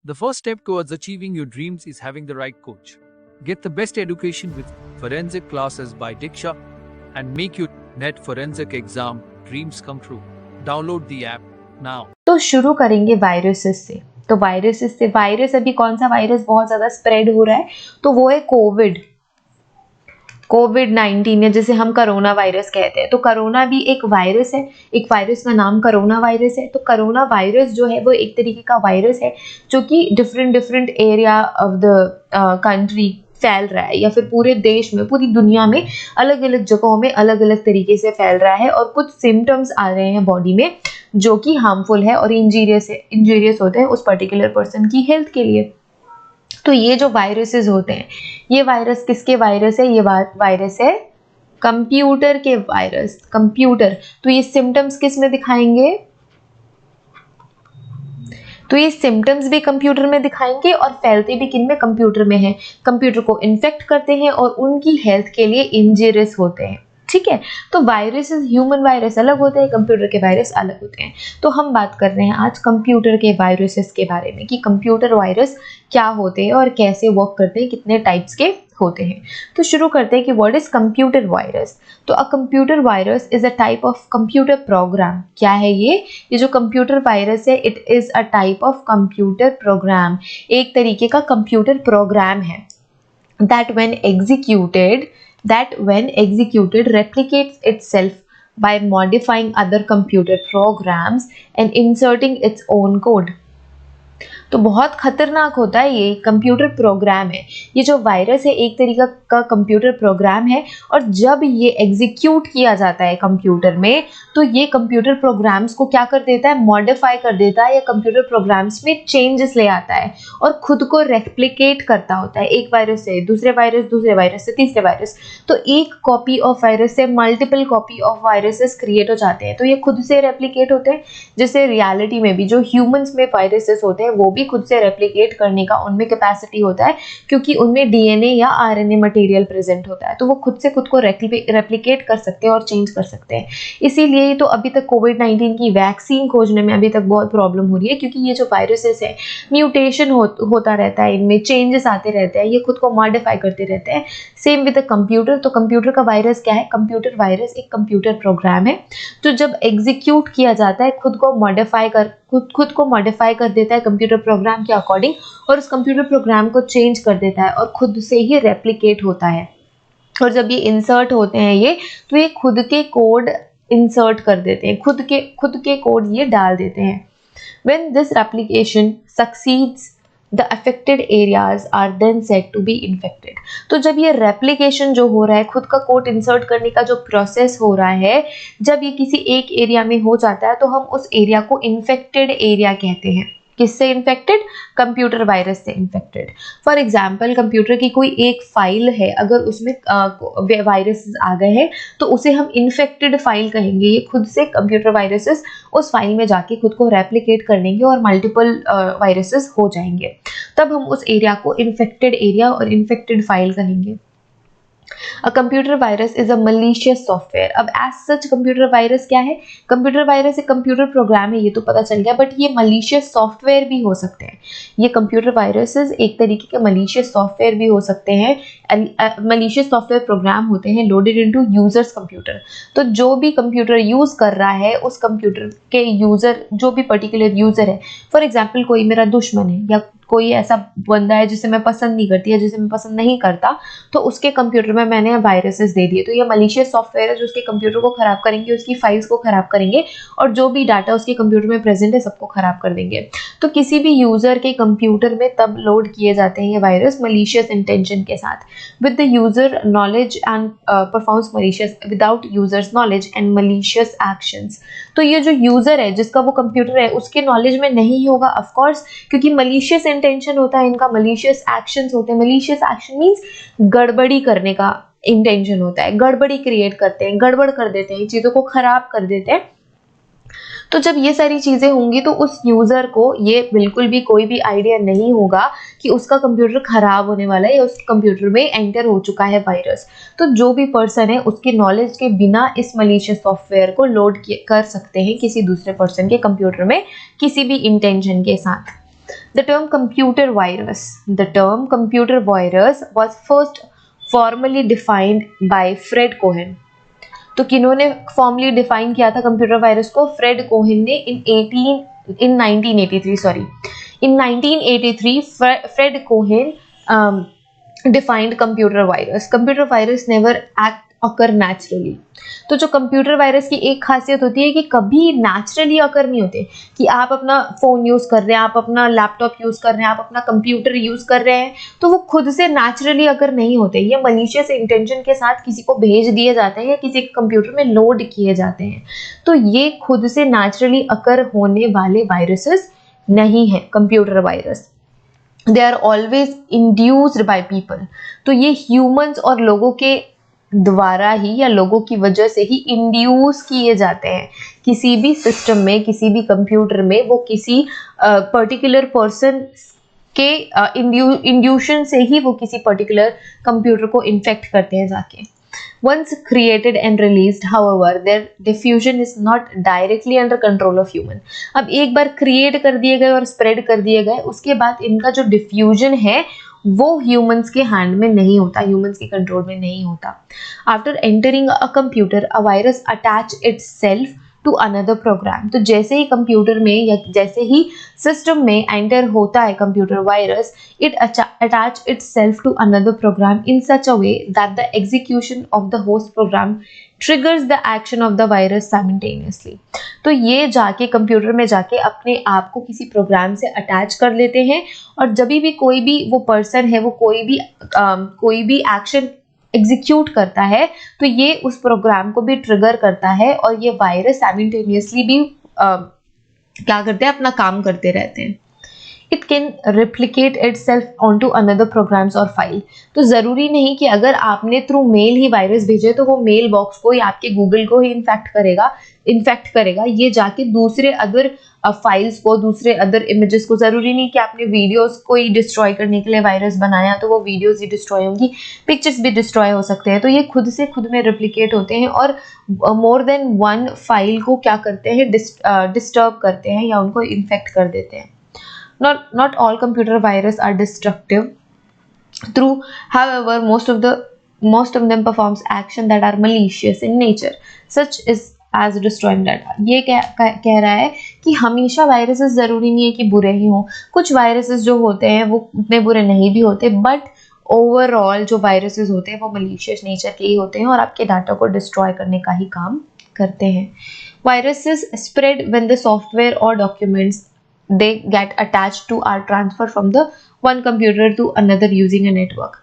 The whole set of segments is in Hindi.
The first step towards achieving your dreams is having the right coach. Get the best education with forensic classes by Diksha and make your NET forensic exam dreams come true. Download the app now. तो शुरू करेंगे वायरसेस से। तो वायरसेस से, वायरस अभी कौन सा वायरस बहुत ज़्यादा स्प्रेड हो रहा है, तो वो है कोविड-19 या जिसे हम कोरोना वायरस कहते हैं। तो कोरोना भी एक वायरस है, एक वायरस का नाम कोरोना वायरस है। तो कोरोना वायरस जो है वो एक तरीके का वायरस है जो कि different area of the country फैल रहा है, या फिर पूरे देश में, पूरी दुनिया में अलग अलग जगहों में अलग अलग तरीके से फैल रहा है, और कुछ सिम्टम्स आ रहे हैं बॉडी में जो कि हार्मफुल है और इंजीरियस होते हैं उस पर्टिकुलर पर्सन की हेल्थ के लिए। तो ये जो वायरसेस होते हैं, ये वायरस किसके वायरस है? ये वायरस है कंप्यूटर के वायरस। कंप्यूटर, तो ये सिम्टम्स किस में दिखाएंगे? तो ये सिम्टम्स भी कंप्यूटर में दिखाएंगे और फैलते भी किन में? कंप्यूटर में है। कंप्यूटर को इन्फेक्ट करते हैं और उनकी हेल्थ के लिए इंजीरियस होते हैं। ठीक है, तो वायरसेस, ह्यूमन वायरस अलग होते हैं, कंप्यूटर के वायरस अलग होते हैं। तो हम बात कर रहे हैं आज कंप्यूटर के वायरसेस के बारे में कि कंप्यूटर वायरस क्या होते हैं और कैसे वर्क करते हैं, कितने टाइप्स के होते हैं। तो शुरू करते हैं कि व्हाट इज कंप्यूटर वायरस। तो a computer virus is a type of computer program. क्या है ये जो कंप्यूटर वायरस है, it is a type of computer program, एक तरीके का कंप्यूटर प्रोग्राम है that when executed replicates itself by modifying other computer programs and inserting its own code. तो बहुत खतरनाक होता है, ये कंप्यूटर प्रोग्राम है। ये जो वायरस है एक तरीका का कंप्यूटर प्रोग्राम है, और जब ये एग्जीक्यूट किया जाता है कंप्यूटर में, तो ये कंप्यूटर प्रोग्राम्स को क्या कर देता है? मॉडिफाई कर देता है, या कंप्यूटर प्रोग्राम्स में चेंजेस ले आता है और खुद को रेप्लिकेट करता होता है, एक वायरस से दूसरे वायरस से तीसरे वायरस। तो एक कॉपी ऑफ वायरस से multiple copy of viruses create हो जाते हैं। तो ये खुद से रेप्लिकेट होते हैं, जैसे रियलिटी में भी जो ह्यूमंस में वायरसेस होते हैं वो भी खुद से रेप्लिकेट करने का उनमें कैपेसिटी होता है, क्योंकि उनमें डीएनए या आरएनए मटेरियल प्रेजेंट होता है। तो वो खुद से खुद को रेप्लिकेट कर सकते हैं और चेंज कर सकते हैं। इसीलिए तो अभी तक कोविड-19 की वैक्सीन खोजने में अभी तक बहुत प्रॉब्लम हो रही है, क्योंकि ये जो वायरसेस है म्यूटेशन होता रहता है, इनमें चेंजेस आते रहते हैं, ये खुद को मॉडिफाई करते रहते हैं। Same with the computer. तो कंप्यूटर का वायरस क्या है? कंप्यूटर वायरस एक कंप्यूटर प्रोग्राम है जो जब एग्जीक्यूट किया जाता है खुद को मॉडिफाई कर देता है कंप्यूटर प्रोग्राम के अकॉर्डिंग, और उस कंप्यूटर प्रोग्राम को चेंज कर देता है और खुद से ही रेप्लिकेट होता है। और जब ये इंसर्ट होते हैं ये, तो ये खुद के कोड इंसर्ट कर देते हैं, खुद के कोड ये डाल देते हैं। When this replication succeeds, the affected areas are then said to be infected. तो जब ये रेप्लिकेशन जो हो रहा है, खुद का कोड इंसर्ट करने का जो प्रोसेस हो रहा है, जब ये किसी एक एरिया में हो जाता है तो हम उस एरिया को इन्फेक्टेड एरिया कहते हैं। किससे इन्फेक्टेड? कंप्यूटर वायरस से इन्फेक्टेड। फॉर एग्जाम्पल, कंप्यूटर की कोई एक फाइल है, अगर उसमें वायरसेस आ गए हैं तो उसे हम इन्फेक्टेड फाइल कहेंगे। ये खुद से कंप्यूटर वायरसेस उस फाइल में जाके खुद को रेप्लिकेट कर लेंगे और मल्टीपल वायरसेस हो जाएंगे, तब हम उस एरिया को इन्फेक्टेड एरिया और इन्फेक्टेड फाइल कहेंगे। A computer virus is a malicious software. अब as such कंप्यूटर वायरस क्या है? कंप्यूटर वायरस एक कंप्यूटर प्रोग्राम है, ये तो पता चल गया, बट ये मलिशियस सॉफ्टवेयर भी हो सकते हैं। ये कंप्यूटर वायरसेस एक तरीके के मलिशियस सॉफ्टवेयर भी हो सकते हैं। मलिशियस सॉफ्टवेयर प्रोग्राम होते हैं लोडेड इनटू यूजर्स कंप्यूटर। तो जो भी कंप्यूटर यूज कर रहा है, उस कंप्यूटर के यूजर, जो भी पर्टिकुलर यूजर है, फॉर एग्जाम्पल कोई मेरा दुश्मन है या कोई ऐसा बंदा है जिसे मैं पसंद नहीं करती या जिसे मैं पसंद नहीं करता, तो उसके कंप्यूटर में मैंने वायरसेस दे दिए। तो ये मलिशियस सॉफ्टवेयर है जो उसके कंप्यूटर को खराब करेंगे, उसकी फाइल्स को खराब करेंगे, और जो भी डाटा उसके कंप्यूटर में प्रेजेंट है सबको खराब कर देंगे। तो किसी भी यूजर के कंप्यूटर में तब लोड किए जाते हैं ये वायरस मलिशियस इंटेंशन के साथ, with the user knowledge and performs malicious without users knowledge and malicious actions. तो ये जो यूजर है जिसका वो कंप्यूटर है उसके नॉलेज में नहीं होगा, ऑफ कोर्स, क्योंकि मलिशियस इंटेंशन होता है इनका, मलिशियस एक्शंस होते हैं। मलिशियस एक्शन मींस गड़बड़ी करने का इंटेंशन होता है, गड़बड़ी क्रिएट करते हैं, गड़बड़ कर देते हैं, चीजों को खराब कर देते हैं। तो जब ये सारी चीजें होंगी तो उस यूजर को ये बिल्कुल भी कोई भी आइडिया नहीं होगा कि उसका कंप्यूटर खराब होने वाला है या उस कंप्यूटर में एंटर हो चुका है वायरस। तो जो भी पर्सन है उसके नॉलेज के बिना इस मलिशियस सॉफ्टवेयर को लोड कर सकते हैं किसी दूसरे पर्सन के कंप्यूटर में किसी भी इंटेंशन के साथ। The term computer virus was first formally defined by Fred Cohen. तो किन्होंने फॉर्मली डिफाइन किया था कंप्यूटर वायरस को? फ्रेड कोहेन ने in 1983 Fred Cohen defined computer virus. Computer virus never occur naturally. तो जो कंप्यूटर वायरस की एक खासियत होती है कि कभी नेचुरली अकर नहीं होते, कि आप अपना फोन यूज कर रहे हैं, आप अपना लैपटॉप यूज कर रहे हैं, आप अपना कंप्यूटर यूज कर रहे हैं, तो वो खुद से नेचुरली अकर नहीं होते। ये मलिशियस इंटेंशन के साथ किसी को भेज दिए जाते हैं या किसी के कंप्यूटर में लोड किए जाते हैं। तो ये खुद से नेचुरली अकर होने वाले वायरसेस नहीं है computer virus. They are always induced by people. तो ये ह्यूमंस और लोगों के द्वारा ही या लोगों की वजह से ही इंड्यूस किए जाते हैं किसी भी सिस्टम में, किसी भी कंप्यूटर में। वो किसी पर्टिकुलर पर्सन के इंड्यूशन से ही वो किसी पर्टिकुलर कंप्यूटर को इन्फेक्ट करते हैं जाके। Once created and released, however, their diffusion is not directly under control of human. अब एक बार क्रिएट कर दिए गए और स्प्रेड कर दिए गए, उसके बाद इनका जो डिफ्यूजन है वो ह्यूमंस के हैंड में नहीं होता, ह्यूमंस के कंट्रोल में नहीं होता। After entering a computer, a virus attach itself to another program. तो जैसे ही कंप्यूटर में या जैसे ही सिस्टम में एंटर होता है computer virus, it attach itself to another program in such a way that the execution of the host program triggers the action of the virus simultaneously. तो ये जाके कंप्यूटर में जाके अपने आप को किसी प्रोग्राम से अटैच कर लेते हैं, और जब भी कोई भी वो पर्सन है वो कोई भी एक्शन एग्जीक्यूट करता है तो ये उस प्रोग्राम को भी ट्रिगर करता है, और ये वायरस साइमल्टेनियसली भी क्या करते हैं, अपना काम करते रहते हैं। It can replicate itself onto another programs or file. तो ज़रूरी नहीं कि अगर आपने थ्रू मेल ही वायरस भेजे तो वो मेल बॉक्स को या आपके गूगल को ही इन्फेक्ट करेगा। ये जाके दूसरे अदर फाइल्स को, दूसरे अदर इमेजेस को, ज़रूरी नहीं कि आपने वीडियोस को ही डिस्ट्रॉय करने के लिए वायरस बनाया तो वो वीडियोस ही डिस्ट्रॉय होंगी, पिक्चर्स भी डिस्ट्रॉय हो सकते हैं। तो ये खुद से खुद में रिप्लिकेट होते हैं और मोर देन वन फाइल को क्या करते हैं, डिस्टर्ब करते हैं या उनको इन्फेक्ट कर देते हैं। Not all computer viruses are destructive. However, most of them performs action that are malicious in nature, such as destroying data. ये कह रहा है कि हमेशा वायरसेस जरूरी नहीं है कि बुरे ही हों। कुछ वायरसेस जो होते हैं वो उतने बुरे नहीं भी होते, बट ओवरऑल जो वायरसेस होते हैं वो मलिशियस नेचर के ही होते हैं और आपके डाटा को डिस्ट्रॉय करने का ही काम करते हैं। Viruses spread when the software or documents they get attached to are transferred from the one computer to another using a network.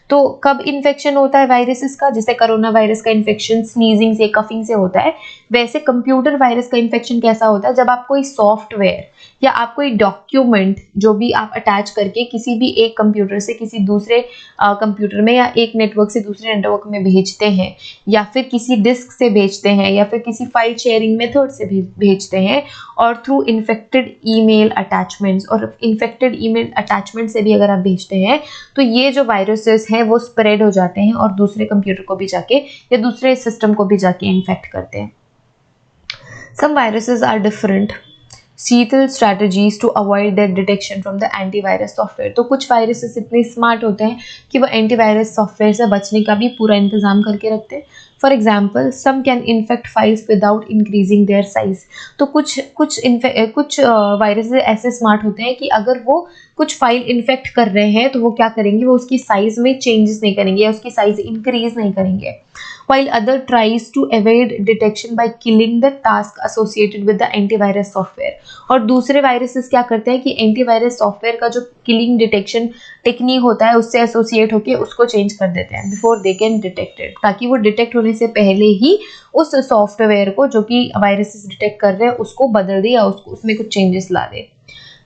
तो कब इन्फेक्शन होता है वायरसेस का? जैसे कोरोना वायरस का इन्फेक्शन स्नीजिंग से, कफिंग से होता है, वैसे कंप्यूटर वायरस का इन्फेक्शन कैसा होता है? जब आप कोई सॉफ्टवेयर या आप कोई डॉक्यूमेंट जो भी आप अटैच करके किसी भी एक कंप्यूटर से किसी दूसरे कंप्यूटर में या एक नेटवर्क से दूसरे नेटवर्क में भेजते हैं, या फिर किसी डिस्क से भेजते हैं, या फिर किसी फाइल शेयरिंग मेथड से भेजते हैं, और थ्रू इन्फेक्टेड ईमेल अटैचमेंट्स, और इन्फेक्टेड ईमेल अटैचमेंट से भी अगर आप भेजते हैं तो ये जो वायरसेस हैं वो स्प्रेड हो जाते हैं और दूसरे कंप्यूटर को भी जाके या दूसरे सिस्टम को भी जाके इन्फेक्ट करते हैं। Some viruses are different subtle strategies to avoid their detection from the antivirus software. तो कुछ वायरसेस इतने स्मार्ट होते हैं कि वो एंटीवायरस सॉफ्टवेयर से बचने का भी पूरा इंतजाम करके रखते हैं। For example, some can infect files without increasing their size. तो कुछ वायरसेस ऐसे स्मार्ट होते हैं कि अगर वो कुछ फाइल इन्फेक्ट कर रहे हैं तो वो क्या करेंगे, वो उसकी साइज में चेंजेस नहीं करेंगे या उसकी साइज इंक्रीज नहीं करेंगे। While other tries to evade detection by killing the task associated with the antivirus software. और दूसरे वायरसेस क्या करते हैं कि एंटीवायरस सॉफ्टवेयर का जो किलिंग डिटेक्शन टेक्निक होता है उससे एसोसिएट होकर उसको चेंज कर देते हैं before they can detect it, ताकि वो डिटेक्ट होने से पहले ही उस सॉफ्टवेयर को जो कि वायरसेस डिटेक्ट कर रहे हैं उसको बदल दे या उसमें कुछ changes La they.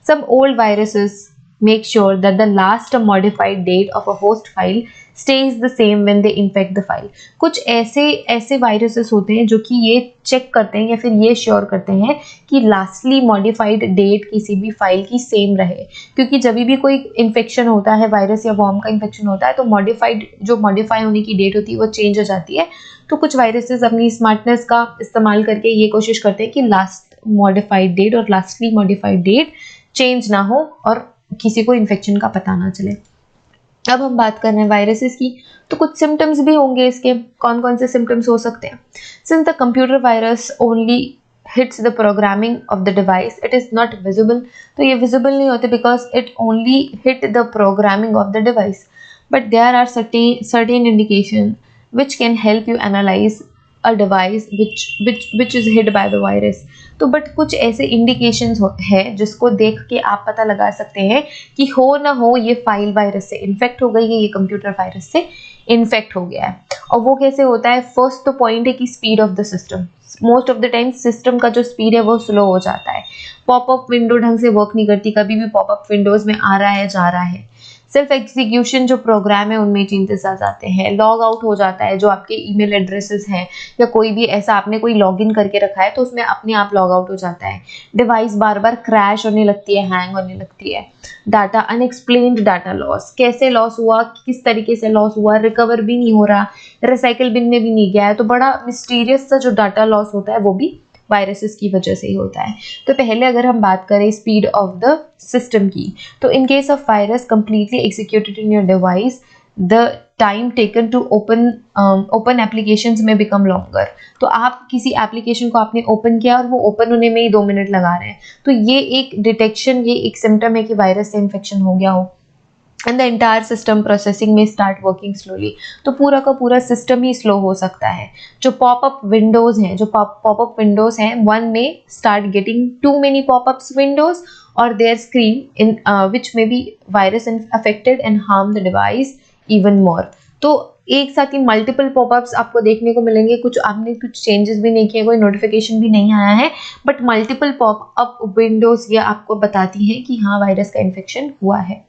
Some old viruses make sure that the last modified date of a host file stays the same when they infect the file. कुछ ऐसे वायरसेस होते हैं जो कि ये चेक करते हैं या फिर ये श्योर करते हैं कि लास्टली मॉडिफाइड डेट किसी भी फाइल की सेम रहे, क्योंकि जब भी कोई इन्फेक्शन होता है, वायरस या वॉर्म का इन्फेक्शन होता है, तो मॉडिफाई होने की डेट होती है वो चेंज हो जाती है। तो कुछ वायरसेस अपनी स्मार्टनेस का इस्तेमाल करके ये कोशिश करते हैं कि लास्ट मॉडिफाइड डेट और लास्टली मॉडिफाइड डेट चेंज ना हो और किसी को इन्फेक्शन का पता ना चले। अब हम बात कर रहे हैं वायरसेस की, तो कुछ सिम्टम्स भी होंगे इसके। कौन कौन से सिम्टम्स हो सकते हैं? Since the computer virus only hits the programming of the device, it is not visible. तो ये विजिबल नहीं होते because it only hit the programming of the device, but there are certain indication which can help you analyze a device which is hit by the virus। तो बट कुछ ऐसे इंडिकेशंस है जिसको देख के आप पता लगा सकते हैं कि हो ना हो ये फाइल वायरस से इन्फेक्ट हो गई है, ये कंप्यूटर वायरस से इन्फेक्ट हो गया है। और वो कैसे होता है? फर्स्ट तो पॉइंट है कि speed of the system. Most of the time system का जो स्पीड है वो स्लो हो जाता है। पॉपअप विंडो ढंग से वर्क नहीं करती, कभी भी पॉपअप विंडोज में आ रहा है जा रहा है। सेल्फ एग्जीक्यूशन जो प्रोग्राम है उनमें चेंजेस आ जाते हैं। लॉग आउट हो जाता है, जो आपके ईमेल एड्रेसेस हैं या कोई भी ऐसा आपने कोई लॉगिन करके रखा है तो उसमें अपने आप लॉग आउट हो जाता है। डिवाइस बार बार क्रैश होने लगती है, हैंग होने लगती है। डाटा अनएक्सप्लेन्ड डाटा लॉस, कैसे लॉस हुआ, किस तरीके से लॉस हुआ, रिकवर भी नहीं हो रहा, रिसाइकल बिन में भी नहीं गया है, तो बड़ा मिस्टीरियस सा जो डाटा लॉस होता है वो भी वायरसेस की वजह से ही होता है। तो पहले अगर हम बात करें स्पीड ऑफ द सिस्टम की, तो in case of virus completely executed in your device, the time taken to open applications में बिकम लॉन्गर। तो आप किसी एप्लीकेशन को आपने ओपन किया और वो ओपन होने में ही 2 मिनट लगा रहे हैं, तो ये एक डिटेक्शन, ये एक सिम्टम है कि वायरस से इन्फेक्शन हो गया हो। And the entire system processing में स्टार्ट वर्किंग स्लोली, तो पूरा का पूरा सिस्टम ही स्लो हो सकता है। जो पॉपअप विंडोज हैं, जो पॉपअप विंडोज हैं, वन में start getting too many popups windows और their screen in which may be virus affected and harm the device even more. तो एक साथ ही मल्टीपल पॉपअप्स आपको देखने को मिलेंगे। कुछ आपने कुछ चेंजेस भी नहीं किए, कोई नोटिफिकेशन भी नहीं आया है, बट मल्टीपल पॉपअप विंडोज ये आपको बताती हैं कि हाँ वायरस का इन्फेक्शन हुआ है।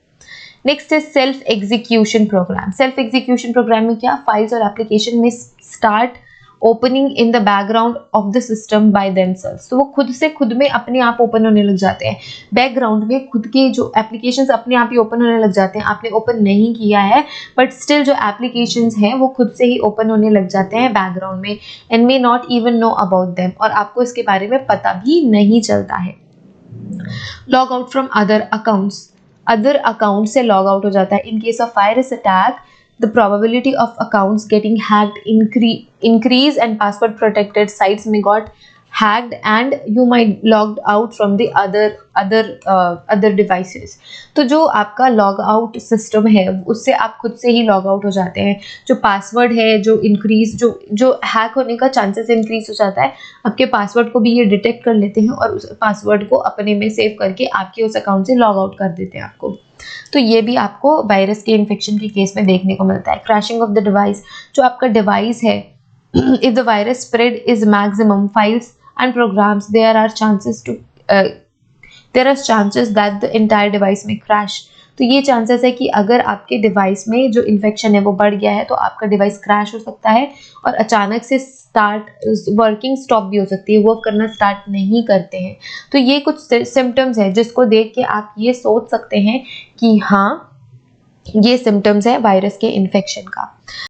नेक्स्ट है self execution programme. Self execution programme में क्या, फाइल्स और एप्लीकेशन में start opening in the background of the system by themselves, तो वो खुद से खुद में अपने आप ओपन होने लग जाते हैं। बैकग्राउंड में खुद के जो एप्लीकेशंस अपने आप ही ओपन होने लग जाते हैं, आपने ओपन नहीं किया है बट स्टिल जो एप्लीकेशंस हैं वो खुद से ही ओपन होने लग जाते हैं बैकग्राउंड में, and may not even know about them, और आपको इसके बारे में पता भी नहीं चलता है। Log out from other account से लॉग आउट हो जाता है। इन case of virus attack, the probability of accounts getting hacked increase and password protected sites may got hacked and you might logged out from the other devices। तो जो आपका लॉग आउट सिस्टम है उससे आप खुद से ही लॉग आउट हो जाते हैं। जो पासवर्ड है जो इंक्रीज जो हैक होने का चांसेस इंक्रीज हो जाता है, आपके पासवर्ड को भी ये डिटेक्ट कर लेते हैं और उस पासवर्ड को अपने में सेव करके आपके उस अकाउंट से लॉग आउट कर देते हैं आपको। तो ये भी आपको वायरस के इन्फेक्शन के केस में देखने को मिलता है। क्रैशिंग ऑफ द डिवाइस, जो आपका डिवाइस है, if the virus spread is maximum, files and programs, there are chances that the entire device may crash। तो ये चांसेस है कि अगर आपके डिवाइस में जो इन्फेक्शन है वो बढ़ गया है तो आपका डिवाइस क्रैश हो सकता है और अचानक से वर्किंग स्टॉप भी हो सकती है, वर्क करना स्टार्ट नहीं करते हैं। तो ये कुछ सिम्टम्स है जिसको देख के आप ये सोच सकते हैं कि हाँ ये सिम्टम्स है वायरस के इन्फेक्शन का।